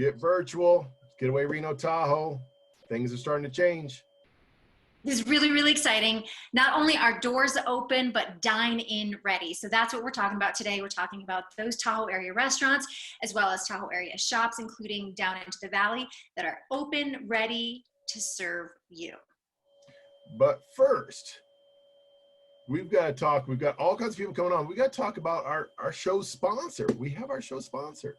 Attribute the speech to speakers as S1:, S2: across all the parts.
S1: Get virtual. Getaway Reno Tahoe. Things are starting to change.
S2: This is really, really exciting. Not only are doors open, but dine-in ready. So that's what we're talking about today. We're talking about those Tahoe area restaurants, as well as Tahoe area shops, including down into the valley, that are open, ready to serve you.
S1: But first, we've got to talk. We've got all kinds of people coming on. We got to talk about our show's sponsor. We have our show sponsor.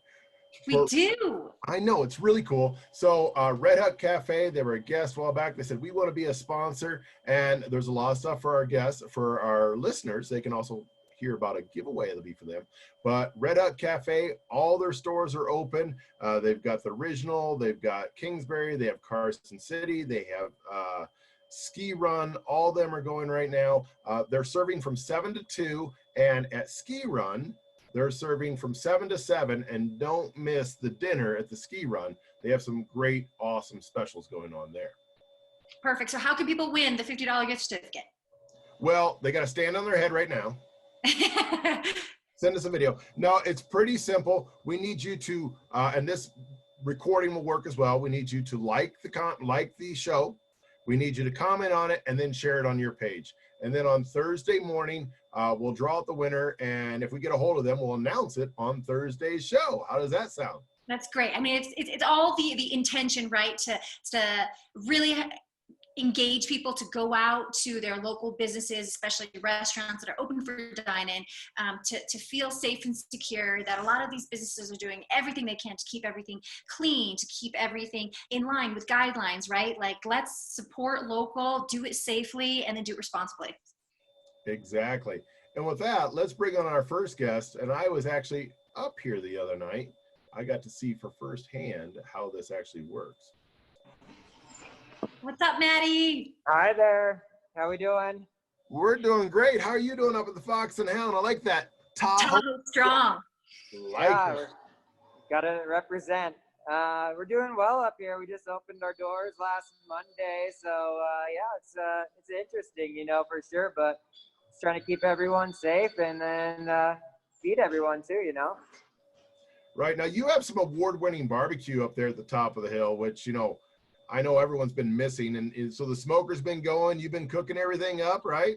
S2: We do.
S1: I know, it's really cool. So Red Hut Cafe, they were a guest a while back. They said, we want to be a sponsor. And there's a lot of stuff for our guests, for our listeners. They can also hear about a giveaway that'll be for them. But Red Hut Cafe, all their stores are open. They've got the original. They've got Kingsbury. They have Carson City. They have Ski Run. All of them are going right now. They're serving from 7 to 2. And at Ski Run, they're serving from 7 to 7, and don't miss the dinner at the Ski Run. They have some great, awesome specials going on there.
S2: Perfect. So how can people win the $50 gift certificate?
S1: Well, they got to stand on their head right now. Send us a video. No, it's pretty simple. We need you to, and this recording will work as well. We need you to like the show. We need you to comment on it and then share it on your page. And then on Thursday morning, we'll draw out the winner. And if we get a hold of them, we'll announce it on Thursday's show. How does that sound?
S2: That's great. I mean, it's all the intention, right? To really engage people to go out to their local businesses, especially restaurants that are open for dine-in, to feel safe and secure, that a lot of these businesses are doing everything they can to keep everything clean, to keep everything in line with guidelines, right? Like, let's support local, do it safely, and then do it responsibly.
S1: Exactly. And with that, let's bring on our first guest. And I was actually up here the other night. I got to see for firsthand how this actually works.
S2: What's up, Maddie?
S3: Hi there. How we doing?
S1: We're doing great. How are you doing up at the Fox and Hound? I like that.
S2: Tahoe strong.
S3: Gotta represent. We're doing well up here. We just opened our doors last Monday, so yeah, it's interesting, for sure. But it's trying to keep everyone safe and then feed everyone too,
S1: Right, now you have some award-winning barbecue up there at the top of the hill, which I know everyone's been missing, and so the smoker's been going. You've been cooking everything up, right?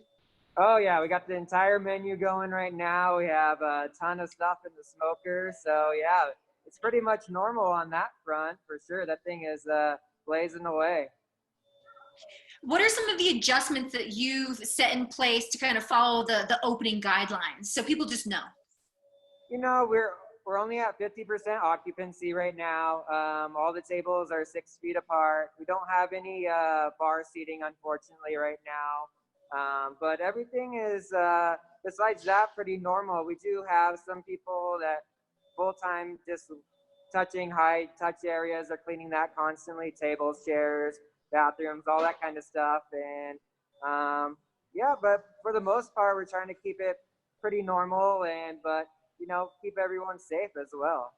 S3: Oh yeah, we got the entire menu going right now. We have a ton of stuff in the smoker, so yeah, it's pretty much normal on that front for sure. That thing is blazing away.
S2: What are some of the adjustments that you've set in place to kind of follow the opening guidelines, so people just know?
S3: We're only at 50% occupancy right now. All the tables are 6 feet apart. We don't have any bar seating, unfortunately, right now. But everything is, besides that, pretty normal. We do have some people that full-time just touching high touch areas are cleaning that constantly, tables, chairs, bathrooms, all that kind of stuff. And yeah, but for the most part, we're trying to keep it pretty normal, but keep everyone safe as well.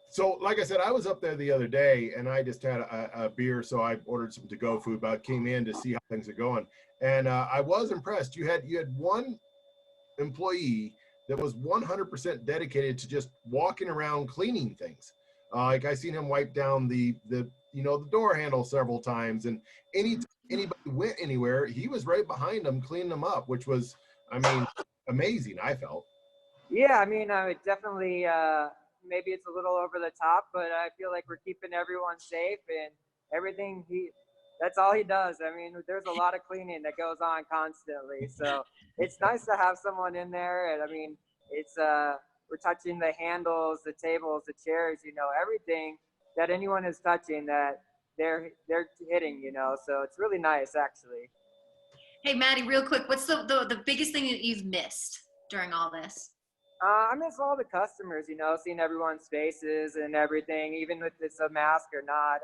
S1: So like I said, I was up there the other day and I just had a beer, so I ordered some to-go food, but I came in to see how things are going. And I was impressed. You had one employee that was 100% dedicated to just walking around cleaning things. Like I seen him wipe down the door handle several times, and anybody went anywhere, he was right behind them cleaning them up, which was, amazing, I felt.
S3: Yeah, I would definitely, maybe it's a little over the top, but I feel like we're keeping everyone safe and everything. That's all he does. There's a lot of cleaning that goes on constantly. So it's nice to have someone in there. And it's, we're touching the handles, the tables, the chairs, everything that anyone is touching that they're hitting, so it's really nice actually.
S2: Hey, Maddie, real quick, what's the biggest thing that you've missed during all this?
S3: I miss all the customers, seeing everyone's faces and everything, even if it's a mask or not.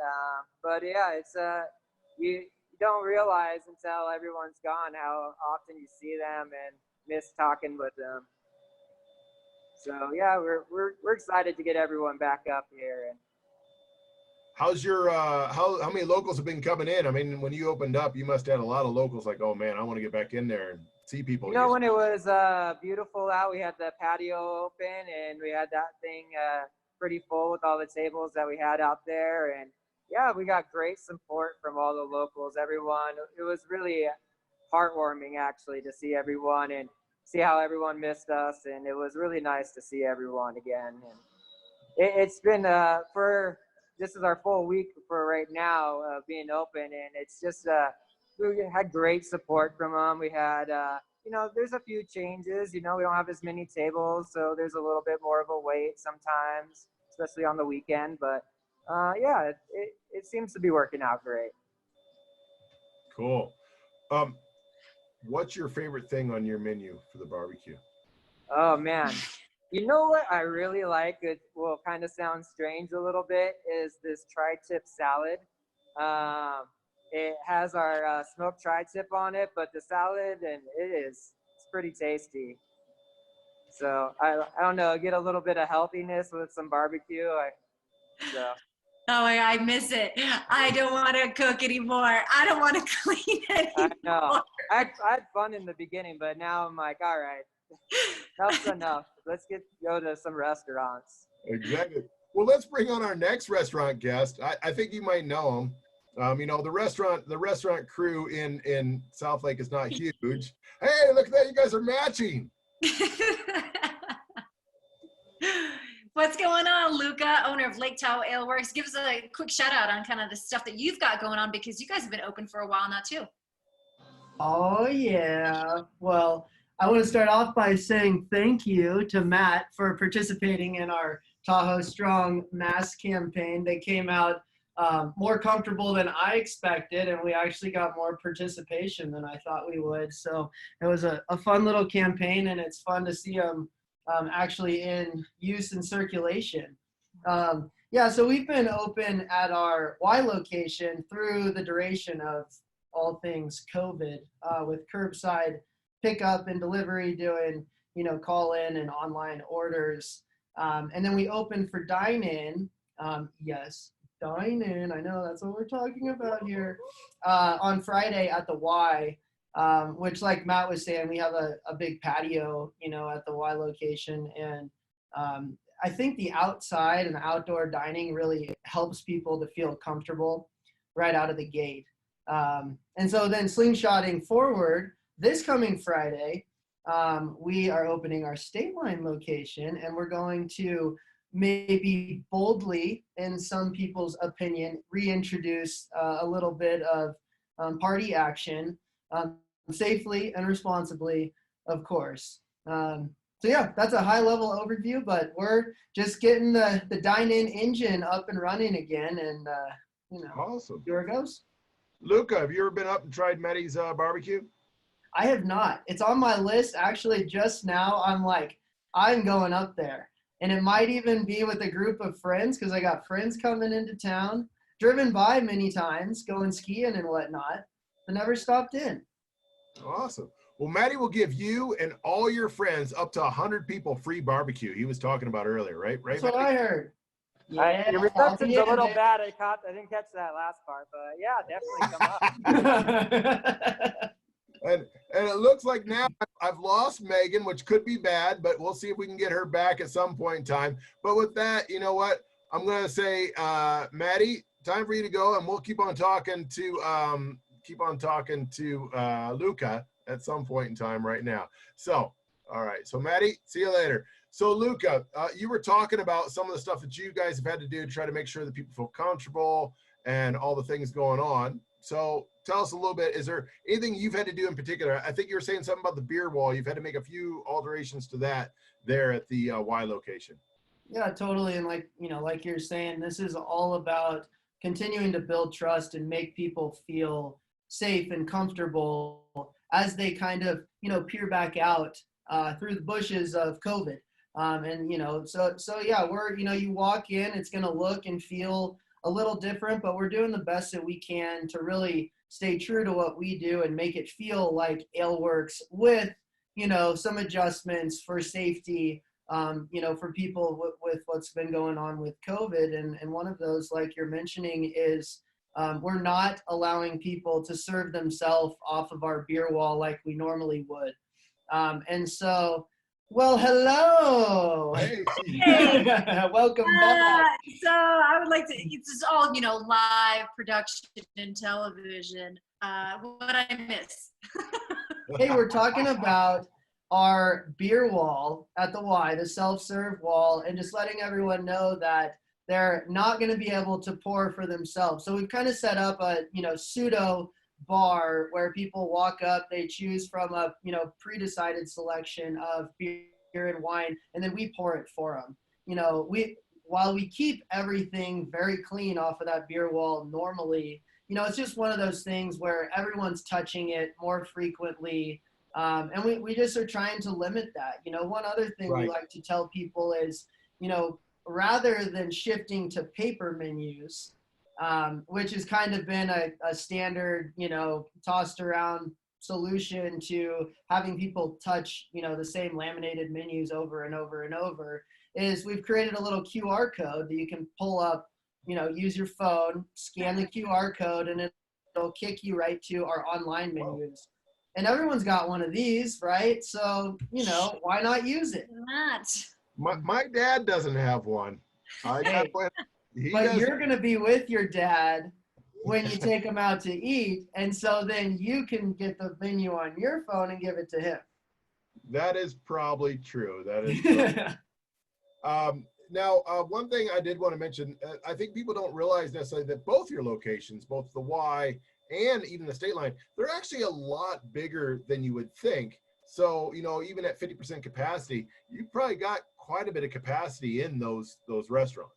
S3: But yeah, it's you don't realize until everyone's gone how often you see them and miss talking with them. So yeah, we're excited to get everyone back up here. And
S1: how's your how many locals have been coming in? When you opened up, you must have had a lot of locals like, oh man, I want to get back in there and see people.
S3: When it was beautiful out, we had the patio open and we had that thing pretty full with all the tables that we had out there. And yeah, we got great support from all the locals, everyone. It was really heartwarming actually to see everyone and see how everyone missed us. And it was really nice to see everyone again. And it's been this is our full week for right now being open, and it's just we had great support from them. We had there's a few changes. We don't have as many tables, so there's a little bit more of a wait sometimes, especially on the weekend. But yeah, it seems to be working out great.
S1: Cool. What's your favorite thing on your menu for the barbecue?
S3: Oh man. You know what I really like? It will kind of sound strange a little bit. Is this tri-tip salad? It has our smoked tri-tip on it, but the salad and it's pretty tasty. So I don't know, get a little bit of healthiness with some barbecue. So.
S2: Oh my God, I miss it. I don't want to cook anymore. I don't want to clean anymore.
S3: I know. I had fun in the beginning, but now I'm like, all right, that's enough. Let's go to some restaurants.
S1: Exactly. Well, let's bring on our next restaurant guest. I think you might know him. The restaurant crew in South Lake is not huge. Hey, look at that! You guys are matching.
S2: What's going on, Luca, owner of Lake Tahoe Ale Works? Give us a quick shout out on kind of the stuff that you've got going on, because you guys have been open for a while now too.
S4: Oh yeah. Well, I want to start off by saying thank you to Matt for participating in our Tahoe Strong mask campaign. They came out more comfortable than I expected, and we actually got more participation than I thought we would. So it was a fun little campaign, and it's fun to see them actually in use and circulation. Yeah, so we've been open at our Y location through the duration of all things COVID, with curbside pickup and delivery, doing call in and online orders, and then we opened for Dine-In. Yes, Dine-In. I know that's what we're talking about here. On Friday at the Y. Which, like Matt was saying, we have a big patio, at the Y location. And I think the outside and the outdoor dining really helps people to feel comfortable right out of the gate. And so then slingshotting forward, this coming Friday, we are opening our State Line location, and we're going to maybe boldly, in some people's opinion, reintroduce a little bit of party action. Safely and responsibly, of course. So yeah, that's a high level overview, but we're just getting the Dine-In engine up and running again, and
S1: Awesome.
S4: Here it goes.
S1: Luca, have you ever been up and tried Meddy's barbecue?
S4: I have not. It's on my list. Actually, just now I'm going up there, and it might even be with a group of friends, because I got friends coming into town, driven by many times, going skiing and whatnot, but never stopped in.
S1: Awesome. Well, Maddie will give you and all your friends up to 100 people free barbecue. He was talking about earlier, right?
S4: That's what I heard.
S3: Yeah, your reception's a little bad. I didn't catch that last part, but yeah, definitely come up.
S1: and it looks like now I've lost Megan, which could be bad, but we'll see if we can get her back at some point in time. But with that, you know what? I'm going to say, Maddie, time for you to go, and we'll keep on talking to Luca at some point in time right now. So, all right. So, Maddie, see you later. So, Luca, you were talking about some of the stuff that you guys have had to do to try to make sure that people feel comfortable and all the things going on. So, tell us a little bit. Is there anything you've had to do in particular? I think you were saying something about the beer wall. You've had to make a few alterations to that there at the Y location.
S4: Yeah, totally. And like you're saying, this is all about continuing to build trust and make people feel safe and comfortable as they kind of, peer back out through the bushes of COVID. So yeah, we're, you walk in, it's going to look and feel a little different, but we're doing the best that we can to really stay true to what we do and make it feel like AleWorks with, some adjustments for safety, for people with what's been going on with COVID. And one of those, like you're mentioning, is we're not allowing people to serve themselves off of our beer wall like we normally would. And so Well, hello.
S1: Hey,
S2: Hey,
S4: Welcome back.
S2: so I would like to, it's just all, live production and television. What I miss.
S4: Hey, we're talking about our beer wall at the Y, the self-serve wall, and just letting everyone know that they're not going to be able to pour for themselves. So we've kind of set up a, pseudo bar where people walk up, they choose from a, pre-decided selection of beer and wine, and then we pour it for them. While we keep everything very clean off of that beer wall normally, it's just one of those things where everyone's touching it more frequently. And we just are trying to limit that. One other thing we
S1: right.
S4: like to tell people is, rather than shifting to paper menus, which has kind of been a standard, tossed around solution to having people touch, the same laminated menus over and over and over, is we've created a little QR code that you can pull up, use your phone, scan the QR code, and it'll kick you right to our online menus. And everyone's got one of these, right? So, why not use it?
S2: Not.
S1: My dad doesn't have one.
S4: Hey, but you're going to be with your dad when you take him out to eat. And so then you can get the menu on your phone and give it to him.
S1: That is probably true. That is true. Now, one thing I did want to mention, I think people don't realize necessarily that both your locations, both the Y and even the state line, they're actually a lot bigger than you would think. So, even at 50% capacity, you probably got quite a bit of capacity in those restaurants.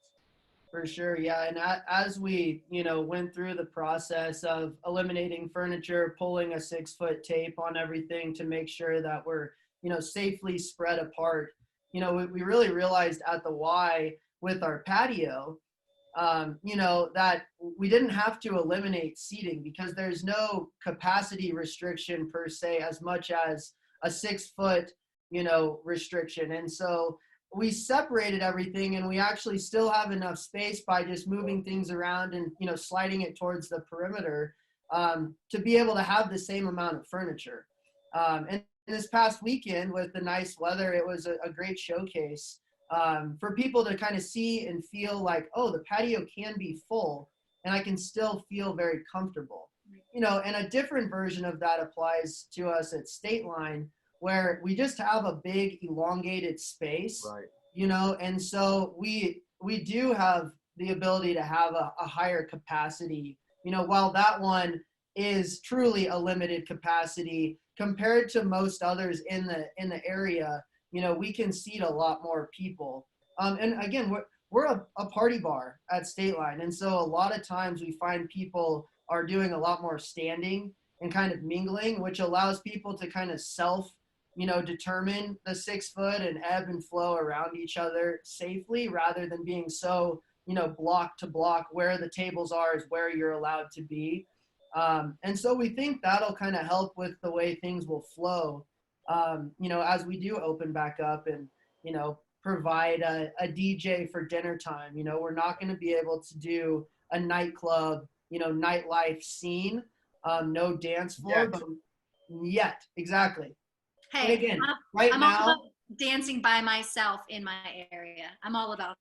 S4: For sure, yeah. And as we, went through the process of eliminating furniture, pulling a 6-foot tape on everything to make sure that we're, safely spread apart, we really realized at the Y with our patio, that we didn't have to eliminate seating because there's no capacity restriction per se as much as a 6-foot, restriction. And so we separated everything and we actually still have enough space by just moving things around and, sliding it towards the perimeter to be able to have the same amount of furniture. And this past weekend with the nice weather, it was a great showcase for people to kind of see and feel like, oh, the patio can be full and I can still feel very comfortable. And a different version of that applies to us at State Line, where we just have a big elongated space,
S1: Right.
S4: And so we do have the ability to have a higher capacity, while that one is truly a limited capacity compared to most others in the area. We can seat a lot more people. And again, we're a party bar at State Line. And so a lot of times we find people are doing a lot more standing and kind of mingling, which allows people to kind of determine the 6 foot and ebb and flow around each other safely rather than being so, block to block where the tables are is where you're allowed to be. And so we think that'll kind of help with the way things will flow, as we do open back up and, provide a DJ for dinner time. We're not going to be able to do a nightclub, nightlife scene, no dance floor, but yet, exactly.
S2: Hey,
S4: again,
S2: I'm all about dancing by myself in my area. I'm all about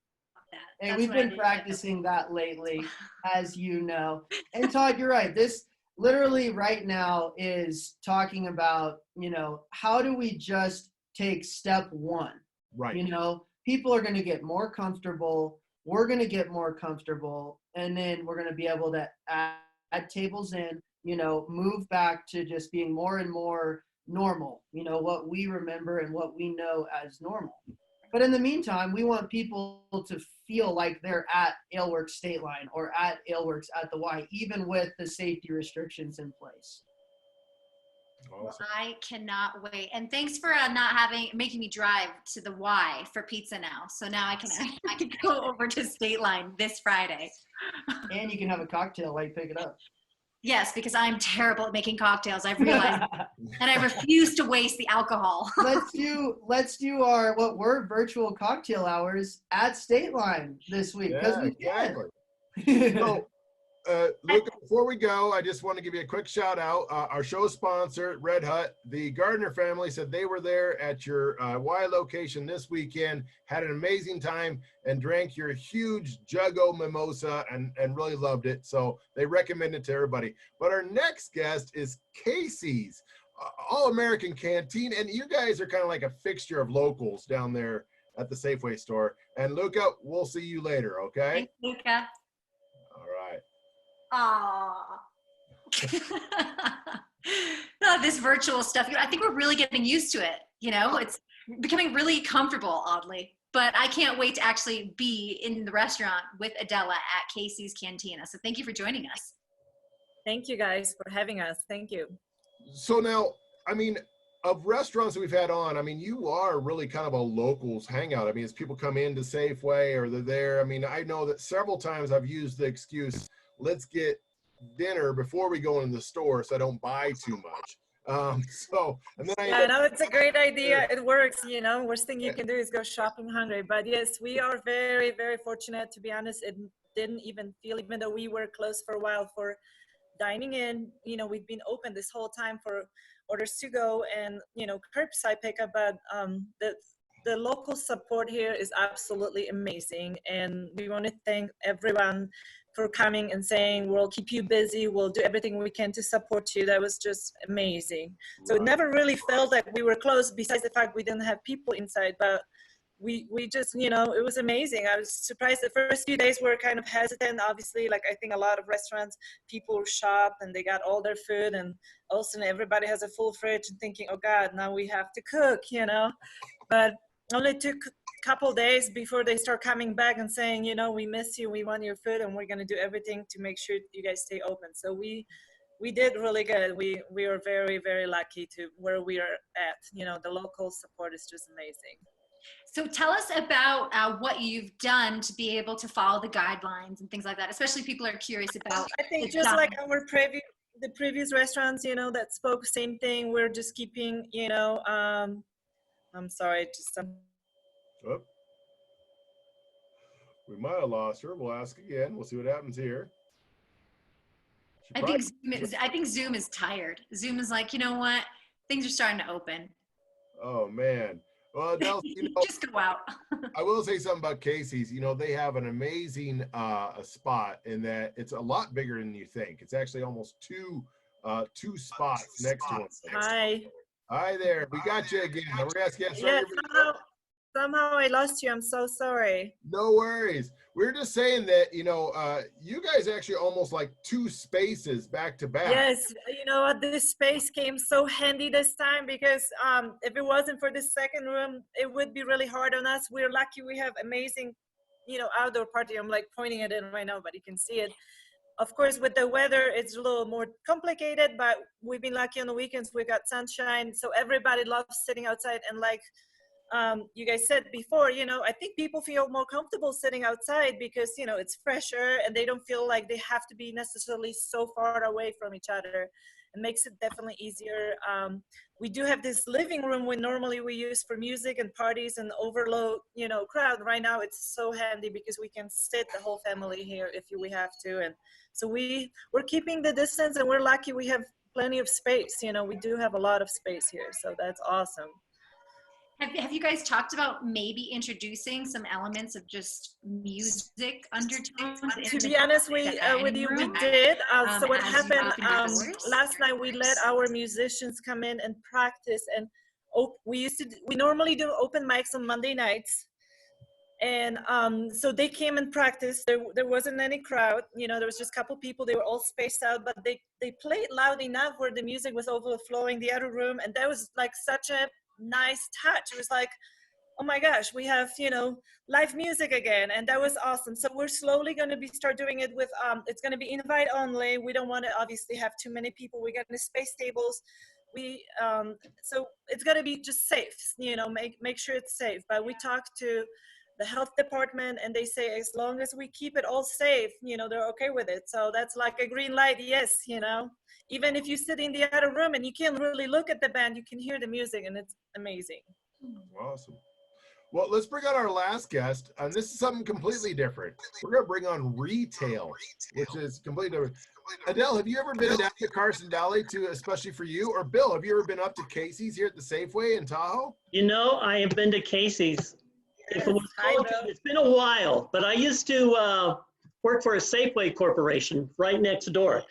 S2: that.
S4: And we've been practicing that lately, as you know. And Todd, you're right. This literally right now is talking about, how do we just take step one?
S1: Right.
S4: People are going to get more comfortable. We're going to get more comfortable. And then we're going to be able to add tables in, move back to just being more and more normal, what we remember and what we know as normal. But in the meantime, we want people to feel like they're at Aleworks State Line or at Aleworks at the Y, even with the safety restrictions in place.
S1: Awesome.
S2: I cannot wait. And thanks for making me drive to the Y for pizza now. So now I can go over to State Line this Friday.
S4: And you can have a cocktail while you pick it up.
S2: Yes, because I'm terrible at making cocktails. I've realized, and I refuse to waste the alcohol.
S4: let's do our what were virtual cocktail hours at State Line this week because we
S1: exactly.
S4: did.
S1: So Luca, before we go, I just want to give you a quick shout out. Our show sponsor, Red Hut, the Gardner family said they were there at your Y location this weekend, had an amazing time, and drank your huge Juggo mimosa and really loved it. So they recommend it to everybody. But our next guest is Casey's All-American Canteen, and you guys are kind of like a fixture of locals down there at the Safeway store. And Luca, we'll see you later, okay?
S2: Thanks, Luca.
S1: All right.
S2: Aww. Oh, this virtual stuff. I think we're really getting used to it. It's becoming really comfortable, oddly. But I can't wait to actually be in the restaurant with Adela at Casey's Cantina. So thank you for joining us.
S5: Thank you guys for having us. Thank you.
S1: So now, I mean, of restaurants that we've had on, I mean, you are really kind of a locals hangout. I mean, as people come into Safeway or they're there, I mean, I know that several times I've used the excuse, let's get dinner before we go into the store so I don't buy too much. And then
S5: I know it's a great idea. It works, worst thing you can do is go shopping hungry. But yes, we are very, very fortunate. To be honest, it didn't even feel, even though we were closed for a while for dining in, we've been open this whole time for orders to go and, curbside pickup. But the local support here is absolutely amazing. And we want to thank everyone for coming and saying, we'll keep you busy. We'll do everything we can to support you. That was just amazing. So it never really felt like we were closed, besides the fact we didn't have people inside, but we just, it was amazing. I was surprised the first few days were kind of hesitant. Obviously, like I think a lot of restaurants, people shop and they got all their food, and all of a sudden everybody has a full fridge and thinking, oh God, now we have to cook, but only took a couple days before they start coming back and saying, we miss you, we want your food, and we're going to do everything to make sure you guys stay open. So we did really good. We are very, very lucky to where we are at. The local support is just amazing.
S2: So tell us about what you've done to be able to follow the guidelines and things like that, especially people are curious about.
S5: I think just like our the previous restaurants, that spoke same thing. We're just keeping, I'm sorry,
S1: Oh. We might have lost her. We'll ask again. We'll see what happens here.
S2: I think Zoom is tired. Zoom is like, you know what? Things are starting to open.
S1: Oh man. Well, Adele,
S2: just go out.
S1: I will say something about Casey's. They have an amazing spot in that it's a lot bigger than you think. It's actually almost two spots next to one. Hi there. We got you again. We're gonna ask you.
S5: Yeah, somehow I lost you. I'm so sorry.
S1: No worries. We're just saying that, you guys actually almost like two spaces back to back.
S5: Yes. You know what? This space came so handy this time because if it wasn't for this second room, it would be really hard on us. We're lucky we have amazing, outdoor party. I'm like pointing it in right now, but you can see it. Of course, with the weather, it's a little more complicated, but we've been lucky on the weekends. We got sunshine. So everybody loves sitting outside, and like, you guys said before, I think people feel more comfortable sitting outside because, it's fresher and they don't feel like they have to be necessarily so far away from each other. It makes it definitely easier. We do have this living room we use for music and parties and overload, crowd. Right now it's so handy because we can sit the whole family here if we have to. And so we're keeping the distance, and we're lucky we have plenty of space. We do have a lot of space here. So that's awesome.
S2: Have you guys talked about maybe introducing some elements of just music undertones?
S5: To be honest with you, we did. So what happened last night, we let our musicians come in and practice. And we normally do open mics on Monday nights. And so they came and practiced. There wasn't any crowd. There was just a couple people. They were all spaced out, but they played loud enough where the music was overflowing the other room. And that was like such a nice touch. It was like, oh my gosh, we have live music again, and that was awesome. So we're slowly going to start doing it with it's going to be invite only. We don't want to obviously have too many people. We're getting space tables. So it's going to be just safe, make sure it's safe. But we talked to the health department, and they say as long as we keep it all safe, they're okay with it. So that's like a green light. Yes, even if you sit in the other room and you can't really look at the band, you can hear the music, and it's amazing.
S1: Awesome. Well, let's bring on our last guest, and this is something completely different. We're going to bring on retail, which is completely different. Adele, have you ever been down to Carson Valley, to especially for you? Or Bill, have you ever been up to Casey's here at the Safeway in Tahoe?
S6: You know, I have been to Casey's. If it was
S5: Hi,
S6: called,
S5: Bill.
S6: it's been a while, but I used to work for a Safeway corporation right next door.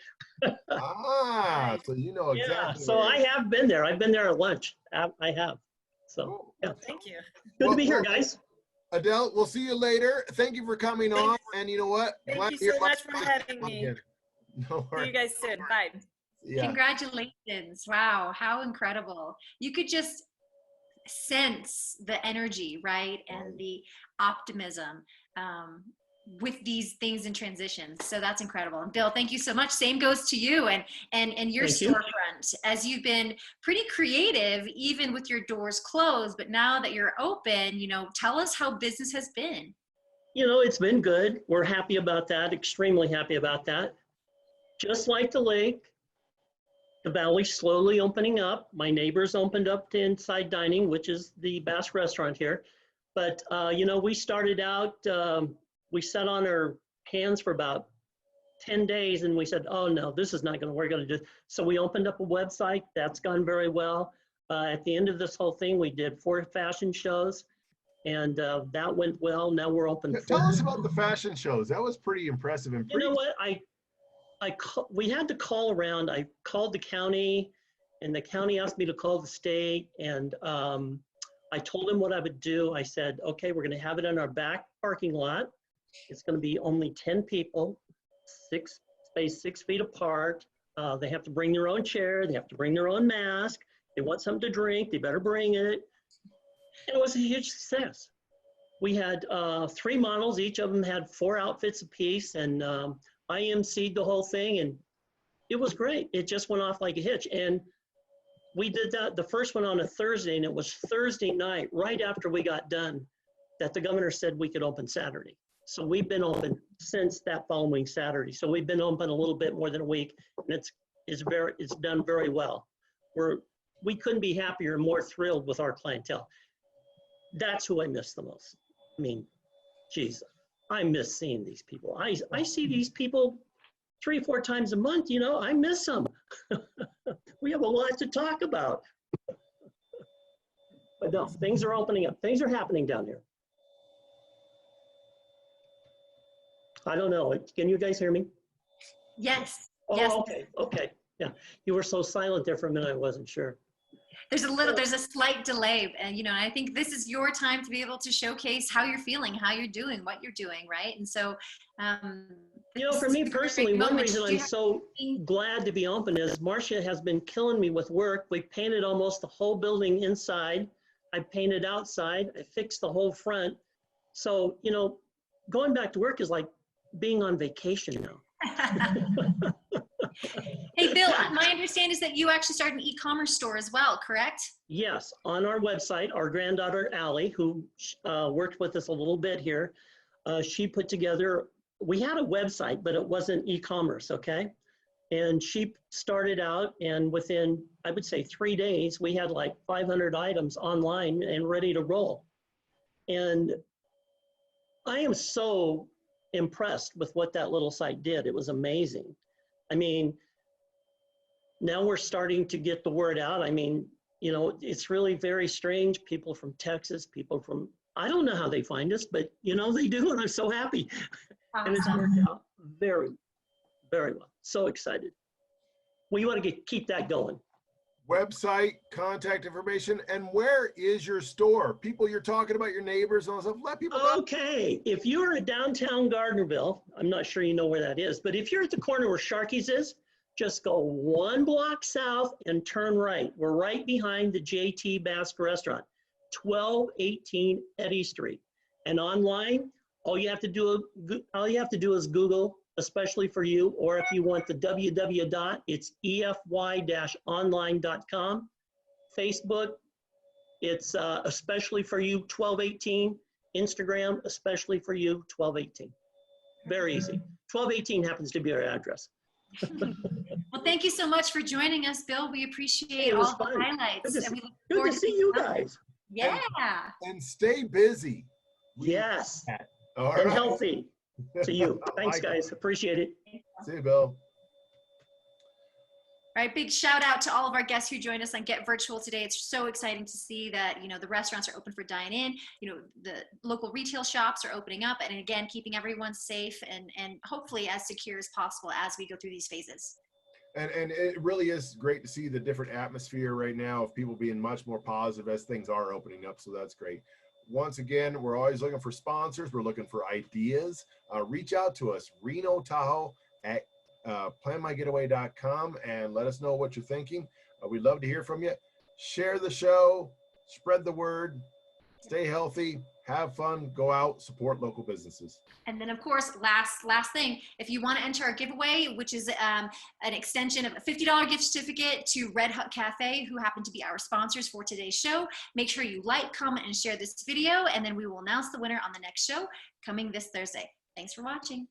S1: Ah, so you know
S6: Yeah,
S1: exactly.
S6: so
S1: where
S6: I
S1: it is.
S6: have been there. I've been there at lunch. I have. So
S1: Cool.
S6: yeah,
S5: Thank you.
S6: good
S1: Well,
S6: to be here,
S1: well,
S6: guys.
S1: Adele, we'll see you later. Thank you for coming on. And you know what?
S5: Thank you
S1: to hear
S5: so
S1: about
S5: much for
S1: this
S5: having me.
S1: again. No
S5: See
S1: worries.
S5: you guys soon. Bye.
S1: Yeah.
S2: Congratulations. Wow, how incredible. You could just sense the energy, right? And the optimism with these things in transition. So that's incredible. And Bill, thank you so much. Same goes to you and your
S6: Thank you.
S2: storefront, as you've been pretty creative, even with your doors closed. But now that you're open, you know, tell us how business has been.
S6: You know, it's been good. We're happy about that, extremely happy about that. Just like the lake, the valley's slowly opening up. My neighbors opened up to inside dining, which is the Bass restaurant here. But, you know, we started out, we sat on our hands for about 10 days and we said, oh no, this is not going to work. We're going to do. So we opened up a website. That's gone very well. At the end of this whole thing, we did 4 fashion shows and that went well. Now we're open.
S1: Tell us about the fashion shows. That was pretty impressive and
S6: You
S1: pretty.
S6: know what? We had to call around. I called the county and the county asked me to call the state and I told them what I would do. I said, okay, we're going to have it in our back parking lot. It's going to be only 10 people, 6 feet apart. They have to bring their own chair. They have to bring their own mask. They want something to drink. They better bring it. And it was a huge success. We had 3 models. Each of them had 4 outfits apiece. And I emceed the whole thing. And it was great. It just went off like a hitch. And we did that, the first one on a Thursday. And it was Thursday night, right after we got done, that the governor said we could open Saturday. So we've been open since that following Saturday. So we've been open a little bit more than a week, and it's done very well. We couldn't be happier and more thrilled with our clientele. That's who I miss the most. I mean, geez, I miss seeing these people. I see these people 3 or 4 times a month. You know, I miss them. We have a lot to talk about. But no, things are opening up. Things are happening down here. I don't know. Can you guys hear me?
S2: Yes.
S6: Oh,
S2: Yes.
S6: okay. Yeah. You were so silent there for a minute, I wasn't sure.
S2: There's a slight delay. And, you know, I think this is your time to be able to showcase how you're feeling, how you're doing, what you're doing, right? And so,
S6: you know, for me personally, one reason I'm so glad to be open is Marcia has been killing me with work. We painted almost the whole building inside. I painted outside. I fixed the whole front. So, you know, going back to work is like being on vacation now.
S2: Hey, Bill, my understanding is that you actually started an e-commerce store as well, correct?
S6: Yes, on our website, our granddaughter, Allie, who worked with us a little bit here, she put together, we had a website, but it wasn't e-commerce, okay? And she started out, and within, I would say 3 days, we had like 500 items online and ready to roll. And I am so impressed with what that little site did. It was amazing. I mean, now we're starting to get the word out. I mean, you know, it's really very strange. People from Texas, people from, I don't know how they find us, but you know, they do, and I'm so happy.
S2: Awesome.
S6: And it's worked out very, very well. So excited. We want to keep that going.
S1: Website, contact information, and where is your store? People, you're talking about your neighbors and all that stuff. Let people know.
S6: Okay, if you're at downtown Gardnerville, I'm not sure you know where that is, but if you're at the corner where Sharky's is, just go 1 block south and turn right. We're right behind the JT Basque Restaurant, 1218 Eddy Street. And online, all you have to do is Google, especially for you, or if you want the www. It's efy-online.com. Facebook, it's especially for you, 1218. Instagram, especially for you, 1218. Very easy. 1218 happens to be our address.
S2: Well, thank you so much for joining us, Bill. We appreciate
S6: It was
S2: all the
S6: fun.
S2: highlights.
S6: Good
S2: And we look
S6: to
S2: forward
S6: see you guys.
S2: Yeah.
S1: And stay busy.
S6: Yes.
S1: All
S6: And
S1: right.
S6: healthy to you. Thanks,
S1: Like
S6: guys. Appreciate it.
S1: See you, Bill.
S2: All right, big shout out to all of our guests who joined us on Get Virtual today. It's so exciting to see that, you know, the restaurants are open for dine-in, you know, the local retail shops are opening up, and again, keeping everyone safe and hopefully as secure as possible as we go through these phases.
S1: And it really is great to see the different atmosphere right now of people being much more positive as things are opening up. So that's great. Once again, we're always looking for sponsors. We're looking for ideas. Reach out to us, Reno Tahoe at planmygetaway.com, and let us know what you're thinking. We'd love to hear from you. Share the show, spread the word, stay healthy, have fun, go out, support local businesses.
S2: And then, of course, last thing, if you want to enter our giveaway, which is an extension of a $50 gift certificate to Red Hut Cafe, who happen to be our sponsors for today's show, make sure you like, comment, and share this video, and then we will announce the winner on the next show coming this Thursday. Thanks for watching.